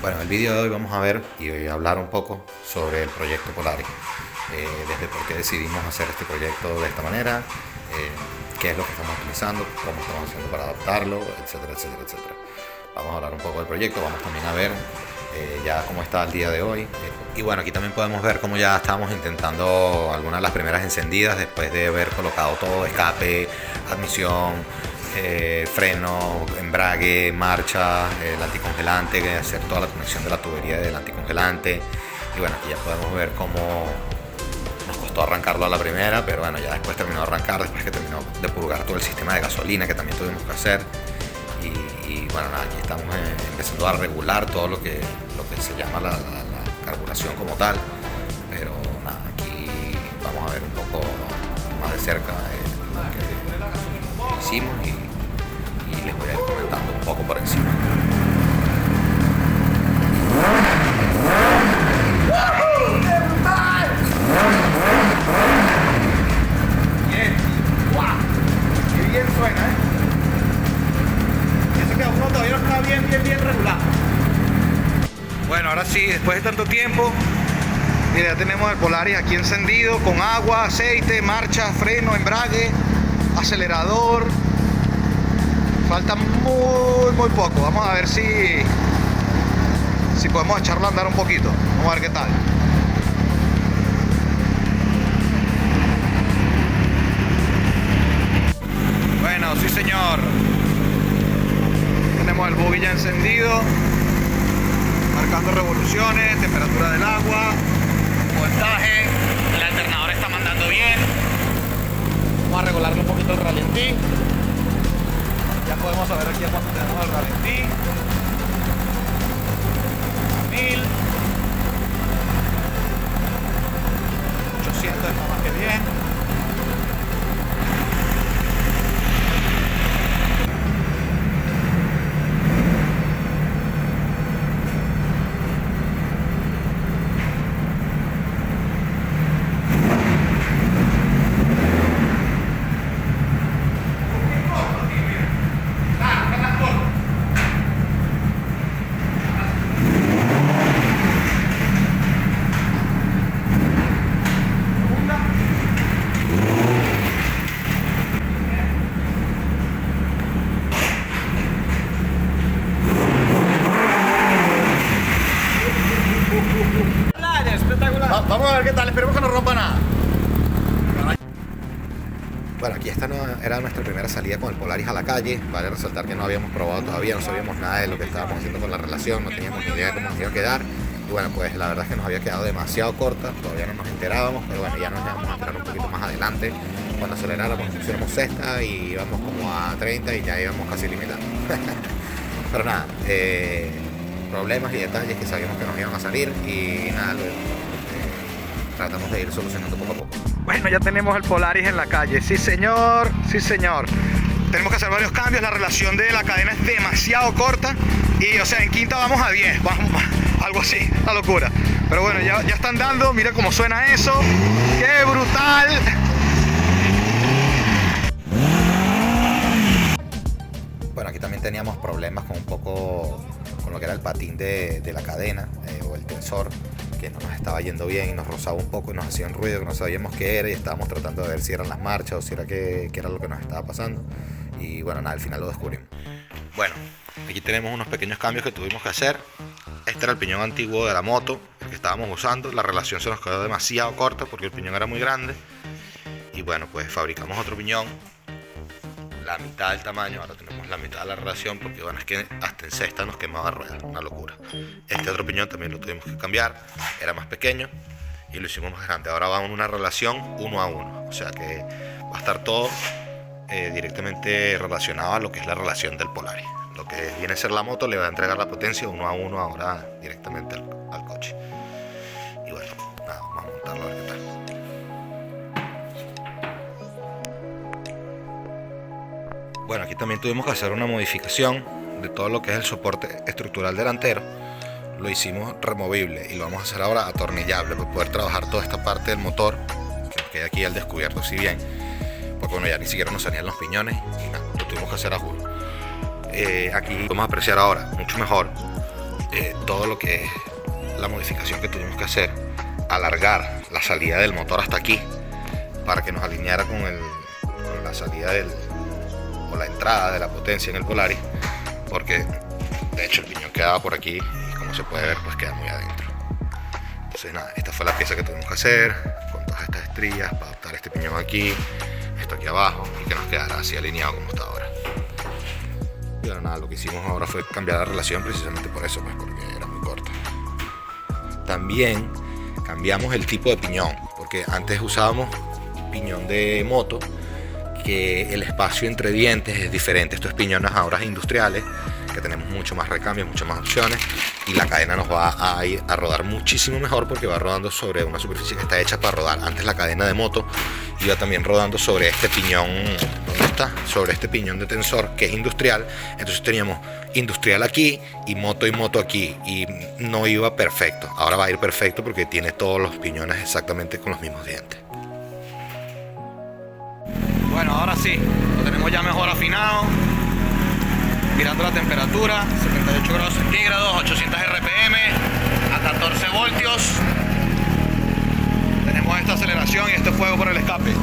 Bueno, en el vídeo de hoy vamos a ver y hablar un poco sobre el proyecto Polaris, desde por qué decidimos hacer este proyecto de esta manera, qué es lo que estamos utilizando, cómo estamos haciendo para adaptarlo, etcétera, etcétera, etcétera. Vamos a hablar un poco del proyecto, vamos también a ver ya cómo está el día de hoy. Y bueno, aquí también podemos ver cómo ya estamos intentando algunas de las primeras encendidas después de haber colocado todo, escape, admisión, freno, embrague, marcha, el anticongelante, hacer toda la conexión de la tubería del anticongelante. Y bueno, aquí ya podemos ver cómo nos costó arrancarlo a la primera, pero bueno, ya después terminó de arrancar, después que terminó de purgar todo el sistema de gasolina que también tuvimos que hacer. Y bueno, nada, aquí estamos empezando a regular todo lo que se llama la carburación como tal. Pero nada, aquí vamos a ver un poco más de cerca lo que hicimos y les voy a ir comentando un poco por encima. Bien, ¡guau! Qué bien suena, ¿eh? Eso que a uno todavía no está bien regulado. Bueno, ahora sí, después de tanto tiempo, mira, ya tenemos el Polaris aquí encendido con agua, aceite, marcha, freno, embrague, acelerador. Falta muy poco. Vamos a ver si podemos echarlo a andar un poquito. Vamos a ver qué tal. Bueno, sí señor. Tenemos el buggy ya encendido, marcando revoluciones, temperatura del agua, voltaje. El alternador está mandando bien. Vamos a regularle un poquito el ralentí. Ya podemos saber aquí a cuánto tenemos el ralentí. 1000. 800 está más que bien. Vamos a ver qué tal, esperemos que no rompa nada. Bueno, aquí esta era nuestra primera salida con el Polaris a la calle. Vale resaltar que no habíamos probado todavía, no sabíamos nada de lo que estábamos haciendo con la relación, no teníamos ni idea de cómo nos iba a quedar. Y bueno, pues la verdad es que nos había quedado demasiado corta, todavía no nos enterábamos, pero bueno, ya nos íbamos a enterar un poquito más adelante. Cuando aceleráramos, pusiéramos sexta y íbamos como a 30 y ya íbamos casi limitando. Pero nada, problemas y detalles que sabíamos que nos iban a salir y nada, tratamos de ir solucionando poco a poco. Bueno, ya tenemos el Polaris en la calle. Sí, señor. Sí, señor. Tenemos que hacer varios cambios. La relación de la cadena es demasiado corta. Y, o sea, en quinta vamos a 10. Vamos, algo así. Una locura. Pero bueno, ya están dando. Mira cómo suena eso. ¡Qué brutal! Bueno, aquí también teníamos problemas con un poco con lo que era el patín de la cadena o el tensor, que no nos estaba yendo bien y nos rozaba un poco y nos hacía un ruido que no sabíamos qué era y estábamos tratando de ver si eran las marchas o si era qué era lo que nos estaba pasando. Y bueno, nada, al final lo descubrimos. Bueno, aquí tenemos unos pequeños cambios que tuvimos que hacer. Este era el piñón antiguo de la moto, el que estábamos usando. La relación se nos quedó demasiado corta porque el piñón era muy grande. Y bueno, pues fabricamos otro piñón, la mitad del tamaño, ahora tenemos la mitad de la relación porque bueno, es que hasta en sexta nos quemaba ruedas, una locura. Este otro piñón también lo tuvimos que cambiar, era más pequeño y lo hicimos más grande. Ahora va en una relación 1 a 1, o sea que va a estar todo directamente relacionado a lo que es la relación del Polaris. Lo que viene a ser la moto le va a entregar la potencia 1 a 1 ahora directamente al coche. Y bueno, nada, vamos a montarlo a ver qué tal. Bueno, aquí también tuvimos que hacer una modificación de todo lo que es el soporte estructural delantero. Lo hicimos removible y lo vamos a hacer ahora atornillable para poder trabajar toda esta parte del motor que nos quede aquí al descubierto, si bien, porque bueno, ya ni siquiera nos salían los piñones y nada, lo tuvimos que hacer a juro. Aquí vamos a apreciar ahora mucho mejor todo lo que es la modificación que tuvimos que hacer, alargar la salida del motor hasta aquí para que nos alineara con la salida o la entrada de la potencia en el Polaris, porque de hecho el piñón quedaba por aquí y como se puede ver pues queda muy adentro. Entonces nada, esta fue la pieza que tuvimos que hacer con todas estas estrías para adaptar este piñón aquí, esto aquí abajo, y que nos quedara así alineado como está ahora. Y bueno, nada, lo que hicimos ahora fue cambiar la relación precisamente por eso, pues porque era muy corta. También cambiamos el tipo de piñón, porque antes usábamos piñón de moto, que el espacio entre dientes es diferente. Estos piñones ahora industriales, que tenemos mucho más recambio, muchas más opciones, y la cadena nos va a ir a rodar muchísimo mejor porque va rodando sobre una superficie que está hecha para rodar. Antes la cadena de moto iba también rodando sobre este piñón, ¿dónde está? Sobre este piñón de tensor que es industrial. Entonces teníamos industrial aquí y moto aquí, y no iba perfecto. Ahora va a ir perfecto porque tiene todos los piñones exactamente con los mismos dientes. Bueno, ahora sí, lo tenemos ya mejor afinado. Mirando la temperatura, 78 grados centígrados, 800 RPM, a 14 voltios. Tenemos esta aceleración y este fuego por el escape.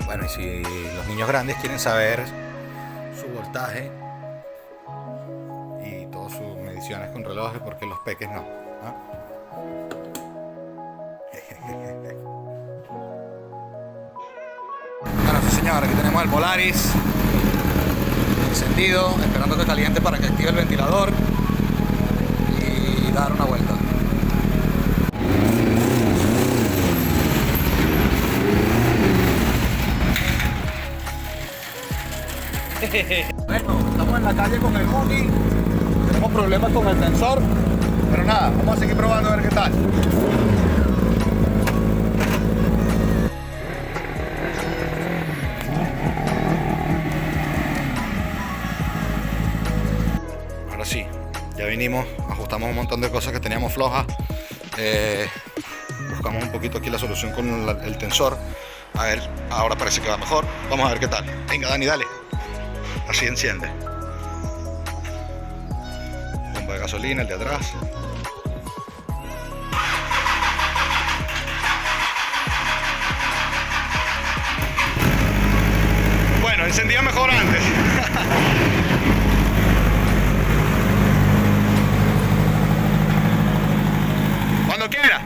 Bueno, y si los niños grandes quieren saber su voltaje y todas sus mediciones con relojes, porque los peques no, ¿ah? Bueno, sí señor, aquí tenemos el Polaris encendido, esperando que caliente para que active el ventilador y dar una vuelta. Bueno, estamos en la calle con el buggy, tenemos problemas con el tensor, pero nada, vamos a seguir probando a ver qué tal. Ahora sí, ya vinimos, ajustamos un montón de cosas que teníamos flojas, buscamos un poquito aquí la solución con el tensor. A ver, ahora parece que va mejor, vamos a ver qué tal. Venga Dani, dale. Así enciende. Bomba de gasolina, el de atrás. Bueno, encendía mejor antes. Cuando quiera.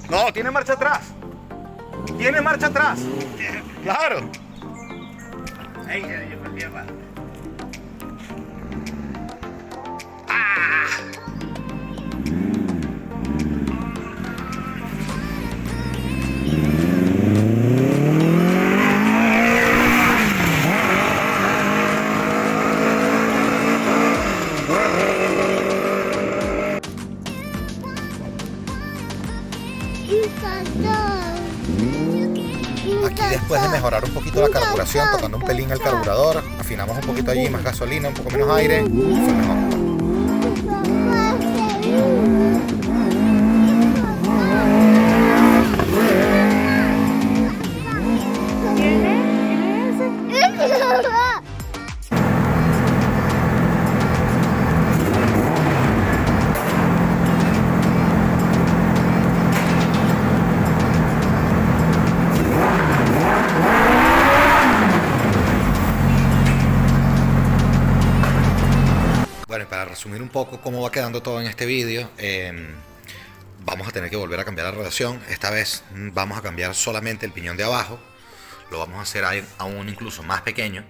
No, tiene marcha atrás. Tiene marcha atrás. Claro. Aquí después de mejorar un poquito la carburación, tocando un pelín el carburador, afinamos un poquito allí, más gasolina, un poco menos aire, y fue mejor. Bueno, y para resumir un poco cómo va quedando todo en este vídeo, vamos a tener que volver a cambiar la radiación. Esta vez vamos a cambiar solamente el piñón de abajo. Lo vamos a hacer aún incluso más pequeño,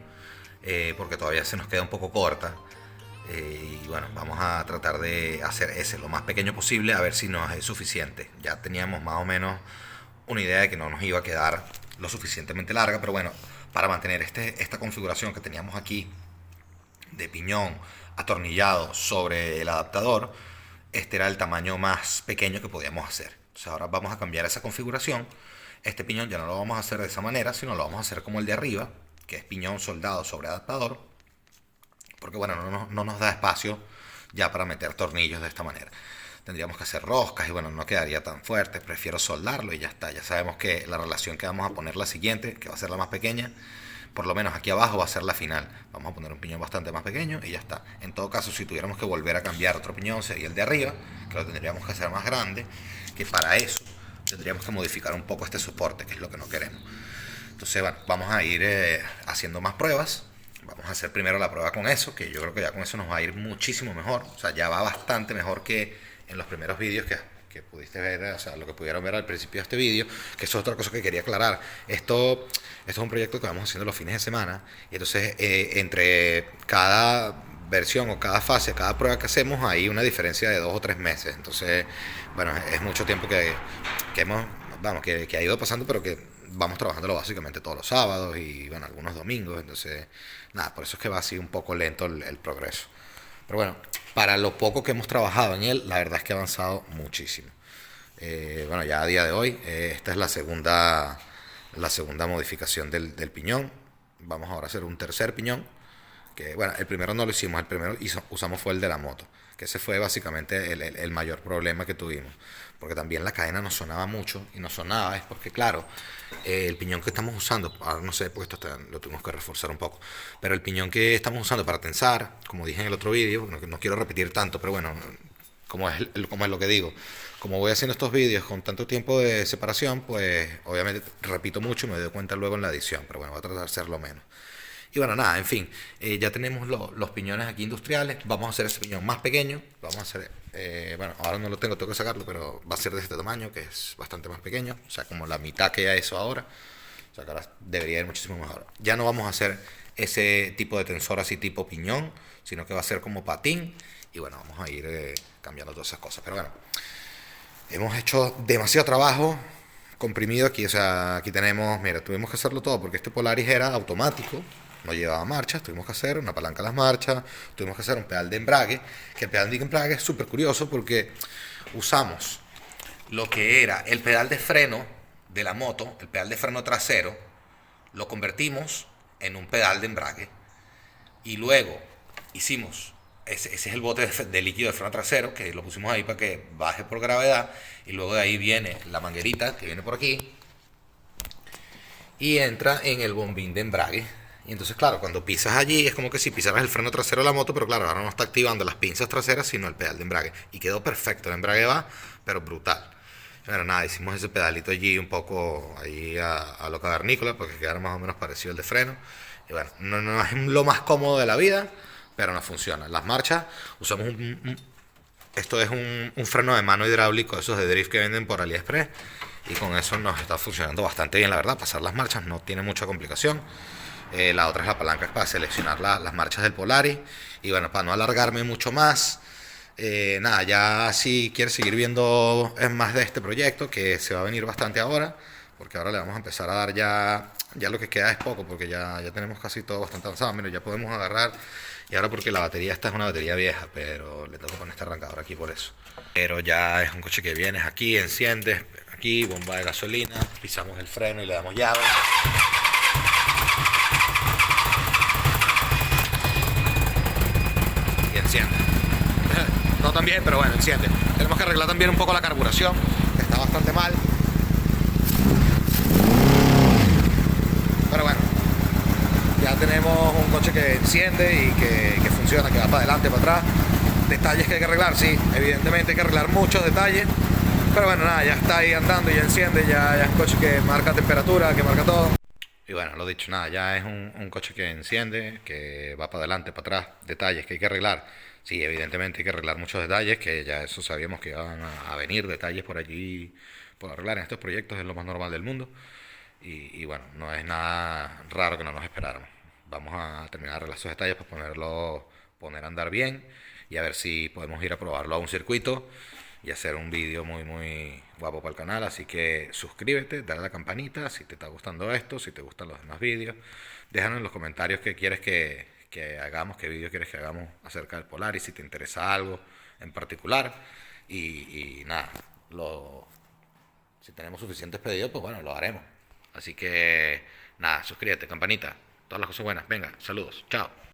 porque todavía se nos queda un poco corta. Y bueno, vamos a tratar de hacer ese lo más pequeño posible, a ver si nos es suficiente. Ya teníamos más o menos una idea de que no nos iba a quedar lo suficientemente larga, pero bueno, para mantener esta configuración que teníamos aquí de piñón atornillado sobre el adaptador, este era el tamaño más pequeño que podíamos hacer. Entonces ahora vamos a cambiar esa configuración. Este piñón ya no lo vamos a hacer de esa manera, sino lo vamos a hacer como el de arriba, que es piñón soldado sobre adaptador, porque bueno, no nos da espacio ya para meter tornillos de esta manera. Tendríamos que hacer roscas y bueno, no quedaría tan fuerte. Prefiero soldarlo y ya está. Ya sabemos que la relación que vamos a poner, la siguiente, que va a ser la más pequeña, por lo menos aquí abajo va a ser la final. Vamos a poner un piñón bastante más pequeño y ya está. En todo caso, si tuviéramos que volver a cambiar otro piñón, sería el de arriba, que lo tendríamos que hacer más grande, que para eso tendríamos que modificar un poco este soporte, que es lo que no queremos. Entonces, bueno, vamos a ir haciendo más pruebas. Vamos a hacer primero la prueba con eso, que yo creo que ya con eso nos va a ir muchísimo mejor. O sea, ya va bastante mejor que en los primeros vídeos que pudiste ver, o sea, lo que pudieron ver al principio de este vídeo, que eso es otra cosa que quería aclarar. Esto es un proyecto que vamos haciendo los fines de semana, y entonces entre cada versión o cada fase, cada prueba que hacemos, hay una diferencia de 2 o 3 meses. Entonces, bueno, es mucho tiempo que ha ido pasando, pero que vamos trabajándolo básicamente todos los sábados y bueno, algunos domingos. Entonces, nada, por eso es que va así un poco lento el progreso. Pero bueno, para lo poco que hemos trabajado en él, la verdad es que ha avanzado muchísimo. Bueno, ya a día de hoy, esta es la segunda modificación del piñón. Vamos ahora a hacer un tercer piñón. Que bueno, el primero no lo hicimos, el primero usamos fue el de la moto, que ese fue básicamente el mayor problema que tuvimos, porque también la cadena nos sonaba mucho, y nos sonaba es porque claro, el piñón que estamos usando, ahora no sé, porque esto lo tuvimos que reforzar un poco, pero el piñón que estamos usando para tensar, como dije en el otro vídeo, no quiero repetir tanto, pero bueno, como es lo que digo, como voy haciendo estos vídeos con tanto tiempo de separación, pues obviamente repito mucho y me doy cuenta luego en la edición, pero bueno, voy a tratar de hacerlo menos. Y bueno, nada, en fin, ya tenemos los piñones aquí industriales. Vamos a hacer ese piñón más pequeño. Vamos a hacer, bueno, ahora no lo tengo que sacarlo, pero va a ser de este tamaño, que es bastante más pequeño. O sea, como la mitad que ya eso ahora. O sea, que ahora debería ir muchísimo mejor. Ya no vamos a hacer ese tipo de tensor así tipo piñón, sino que va a ser como patín. Y bueno, vamos a ir cambiando todas esas cosas. Pero bueno, hemos hecho demasiado trabajo comprimido aquí. O sea, aquí tenemos, mira, tuvimos que hacerlo todo porque este Polaris era automático. No llevaba marchas, tuvimos que hacer una palanca a las marchas, tuvimos que hacer un pedal de embrague, que el pedal de embrague es súper curioso porque usamos lo que era el pedal de freno de la moto, el pedal de freno trasero, lo convertimos en un pedal de embrague y luego hicimos, ese es el bote de líquido de freno trasero, que lo pusimos ahí para que baje por gravedad, y luego de ahí viene la manguerita que viene por aquí y entra en el bombín de embrague. Y entonces, claro, cuando pisas allí es como que si pisaras el freno trasero de la moto, pero claro, ahora no está activando las pinzas traseras, sino el pedal de embrague. Y quedó perfecto, el embrague va, pero brutal. Bueno, nada, hicimos ese pedalito allí un poco ahí a lo cavernícola, porque quedara más o menos parecido al de freno. Y bueno, no es lo más cómodo de la vida, pero no funciona. Las marchas, usamos esto es un freno de mano hidráulico, esos de drift que venden por AliExpress. Y con eso nos está funcionando bastante bien, la verdad. Pasar las marchas no tiene mucha complicación. La otra es la palanca para seleccionar las marchas del Polaris. Y bueno, para no alargarme mucho más, nada, ya si quieres seguir viendo más de este proyecto, que se va a venir bastante ahora, porque ahora le vamos a empezar a dar ya lo que queda es poco, porque ya tenemos casi todo bastante avanzado. Mira, ya podemos agarrar, y ahora porque la batería esta es una batería vieja, pero le tengo que poner este arrancador aquí por eso. Pero ya es un coche que vienes aquí, enciendes, aquí aquí, bomba de gasolina, pisamos el freno y le damos llave. Y enciende. No tan bien, pero bueno, enciende. Tenemos que arreglar también un poco la carburación, que está bastante mal. Pero bueno, ya tenemos un coche que enciende y que funciona, que va para adelante, para atrás. Detalles que hay que arreglar, sí, evidentemente hay que arreglar muchos detalles. Pero bueno, nada, ya está ahí andando, ya enciende, ya es un coche que marca temperatura, que marca todo. Y bueno, lo dicho, nada, ya es un coche que enciende, que va para adelante, para atrás. Detalles que hay que arreglar. Sí, evidentemente hay que arreglar muchos detalles, que ya eso sabíamos que iban a venir detalles por allí, por arreglar en estos proyectos, es lo más normal del mundo. Y bueno, no es nada raro que no nos esperáramos. Vamos a terminar de arreglar esos detalles para poner a andar bien y a ver si podemos ir a probarlo a un circuito y hacer un vídeo muy guapo para el canal. Así que suscríbete, dale a la campanita si te está gustando esto, si te gustan los demás vídeos. Déjanos en los comentarios qué quieres que hagamos, qué vídeo quieres que hagamos acerca del Polaris, si te interesa algo en particular. Y nada, si tenemos suficientes pedidos, pues bueno, lo haremos. Así que nada, suscríbete, campanita, todas las cosas buenas. Venga, saludos, chao.